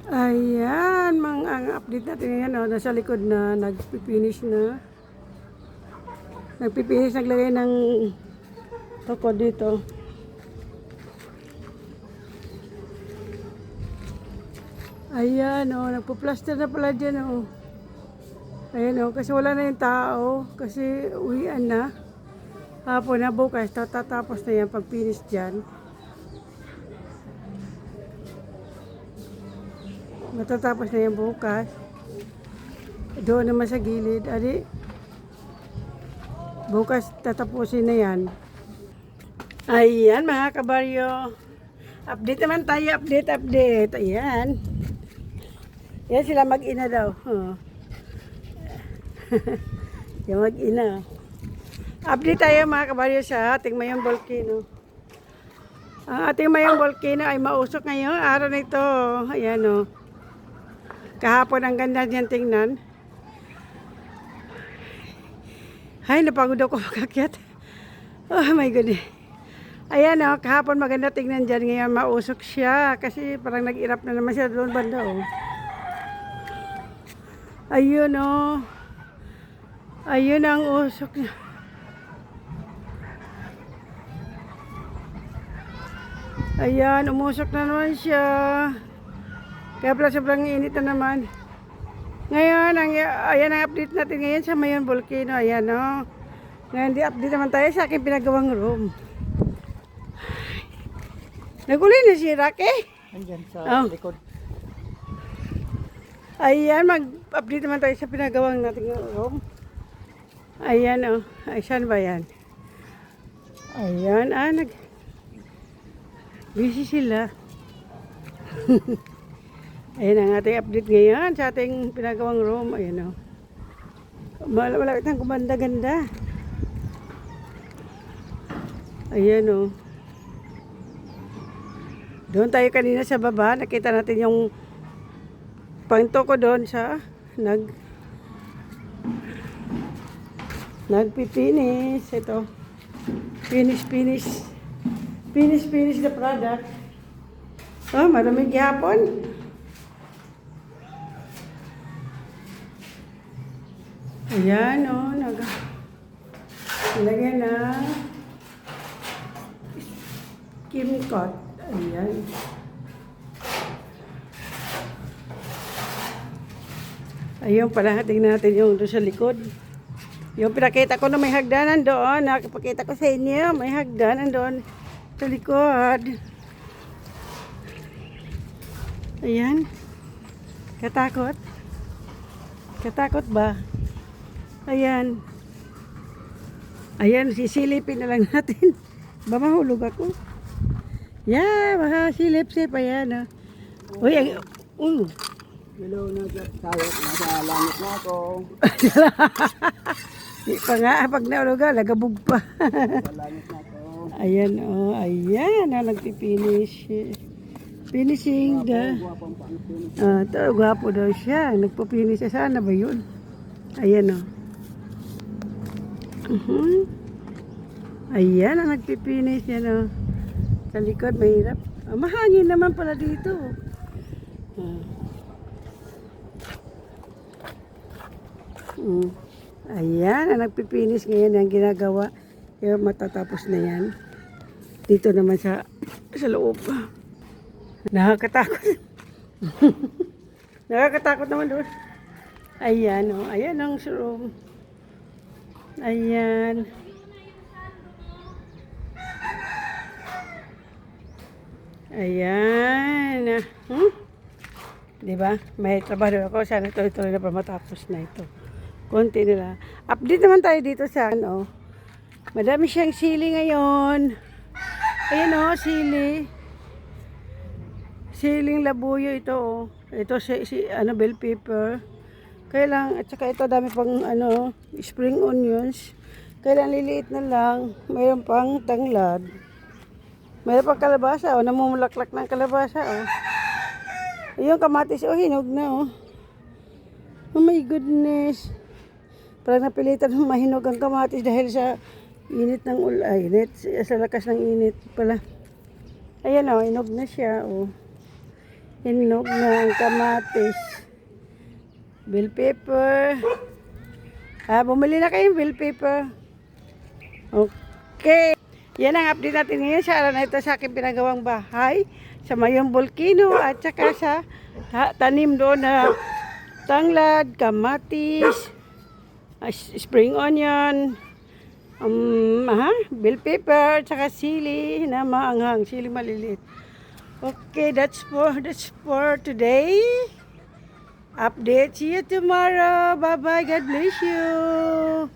Ayan, ang update natin ngayon, oh, nasa likod na, nagpipinish na. Nagpipinish, naglagay ng toko dito. Ayan, oh, nagpo-plaster na pala dyan, oh. Ayan, oh, kasi wala na yung tao, kasi uwian na. Hapon na bukas, tatapos na yan pag-finish dyan. Matatapos na yan bukas. Doon naman sa gilid. Adi, bukas tatapusin na yan. Ayan mga kabaryo. Update naman tayo. Update. Ayan. Yan sila mag-ina daw. Oh. Yung mag-ina. Update tayo mga kabaryo sa ating Mayong Volcano. Ang ating Mayong Volcano ay mausok ngayon. Araw na ito. Ayan o. Kahapon ang ganda niyan tingnan. Ay, napagod ako makakyat. Oh my goodness. Ayan o, kahapon maganda tingnan dyan. Ngayon mausok siya. Kasi parang nag-irap na naman siya doon banda o. Ayun o. Ayun ang usok niya. Ayan, umusok na naman siya. Kaya pala sobrang init na naman. Ngayon, ayan ang update natin ngayon sa Mayong Volcano. Ayan o. Ngayon, di-update naman tayo sa aking pinagawang room. Naguli na si Rocky. Andyan sa likod. Ayan, mag-update naman tayo sa pinagawang nating room. Ayan o. Ay, saan ba yan? Ayan, busy sila. Ayan ang ating update ngayon sa ating pinagawang room. Ayan o. Malapit ng kumanda-ganda. Ayan o. Doon tayo kanina sa baba. Nakita natin yung panto ko doon sa nagpipinis. Ito. Finish the product. Oh, maraming gihapon. Ayan o, nilagyan na skim coat. Ayan. Ayun pala, tingnan natin yung doon sa likod. Yung pinakita ko na may hagdanan doon. Nakapakita ko sa inyo, may hagdanan doon sa likod. Ayan. Katakot? Katakot ba? Ayan. Ayan, sisilipin na lang natin. Ba mahulog ako? Yeah, makasilip-sip. Ayan. Oh. Uy, Hello, tayo. Nasa langit na ako. Di pa nga, pag naulog ka, lagabog pa. Sa langit na ako. Ayan, oh, ayan. Nagpipinish. Finishing the... ito, gwapo daw siya. Nagpupinish siya. Sana ba yun? Ayan, oh. Ayan ang nagpipinish yan, oh. Sa likod, mahirap. Mahangin naman pala dito. Ayan ang nagpipinish ngayon ang ginagawa. Kaya matatapos na yan. Dito naman sa loob. Nakakatakot. Nakakatakot naman doon. Ayan, oh. Ayan ang room. Ayan. Ayan. Diba? May trabaho ako. Sana tuloy-tuloy na pa matapos na ito. Konti nila. Update naman tayo dito sa ano. Madami siyang sili ngayon. Ayan o, sili. Siling labuyo ito o. Ito bell pepper. Kailang, at saka ito dami pang spring onions. Kailang liliit na lang. Mayroon pang tanglad. Mayroon pang kalabasa o. Namumulaklak ng kalabasa o. Yung kamatis o, hinog na o. Oh my goodness. Parang napilitan mahinog ang kamatis dahil sa init ng init. Sa lakas ng init pala. Ayan o, hinog na siya o. Hinog na ang kamatis. Bell pepper. Bumili na kayong bell pepper. Okay. Yan ang update natin ngayon sa araw na ito sa aking pinagawang bahay. Sa Mayong Volcano at saka sa tanim doon na tanglad, kamatis, spring onion, bell pepper, saka sili na maanghang, sili maliliit. Okay, that's for today. Update. See you tomorrow. Bye-bye. God bless you.